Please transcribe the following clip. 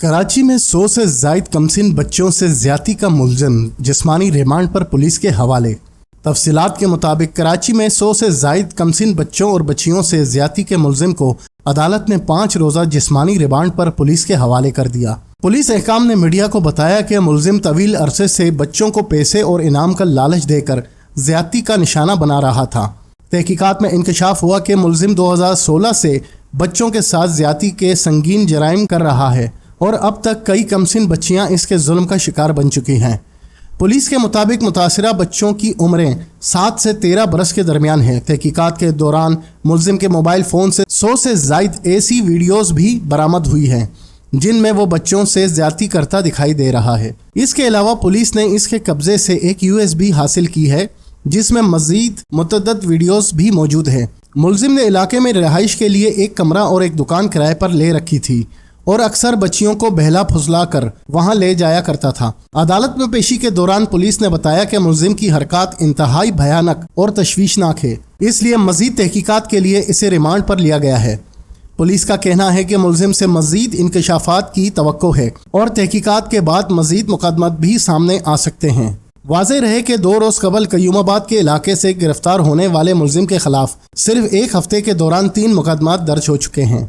کراچی میں 100 سے زائد کمسن بچوں سے زیادتی کا ملزم جسمانی ریمانڈ پر پولیس کے حوالے۔ تفصیلات کے مطابق کراچی میں 100 سے زائد کمسن بچوں اور بچیوں سے زیادتی کے ملزم کو عدالت نے 5 روزہ جسمانی ریمانڈ پر پولیس کے حوالے کر دیا۔ پولیس حکام نے میڈیا کو بتایا کہ ملزم طویل عرصے سے بچوں کو پیسے اور انعام کا لالچ دے کر زیادتی کا نشانہ بنا رہا تھا۔ تحقیقات میں انکشاف ہوا کہ ملزم 2016 سے بچوں کے ساتھ زیادتی کے سنگین جرائم کر رہا ہے اور اب تک کئی کمسن بچیاں اس کے ظلم کا شکار بن چکی ہیں۔ پولیس کے مطابق متاثرہ بچوں کی عمریں 7 سے 13 برس کے درمیان ہیں۔ تحقیقات کے دوران ملزم کے موبائل فون سے 100 سے زائد ایسی ویڈیوز بھی برآمد ہوئی ہیں جن میں وہ بچوں سے زیادتی کرتا دکھائی دے رہا ہے۔ اس کے علاوہ پولیس نے اس کے قبضے سے ایک USB حاصل کی ہے جس میں مزید متعدد ویڈیوز بھی موجود ہیں۔ ملزم نے علاقے میں رہائش کے لیے ایک کمرہ اور ایک دکان کرائے پر لے رکھی تھی اور اکثر بچیوں کو بہلا پھسلا کر وہاں لے جایا کرتا تھا۔ عدالت میں پیشی کے دوران پولیس نے بتایا کہ ملزم کی حرکات انتہائی بھیانک اور تشویشناک ہے، اس لیے مزید تحقیقات کے لیے اسے ریمانڈ پر لیا گیا ہے۔ پولیس کا کہنا ہے کہ ملزم سے مزید انکشافات کی توقع ہے اور تحقیقات کے بعد مزید مقدمات بھی سامنے آ سکتے ہیں۔ واضح رہے کہ 2 روز قبل قیوم آباد کے علاقے سے گرفتار ہونے والے ملزم کے خلاف صرف ایک ہفتے کے دوران 3 مقدمات درج ہو چکے ہیں۔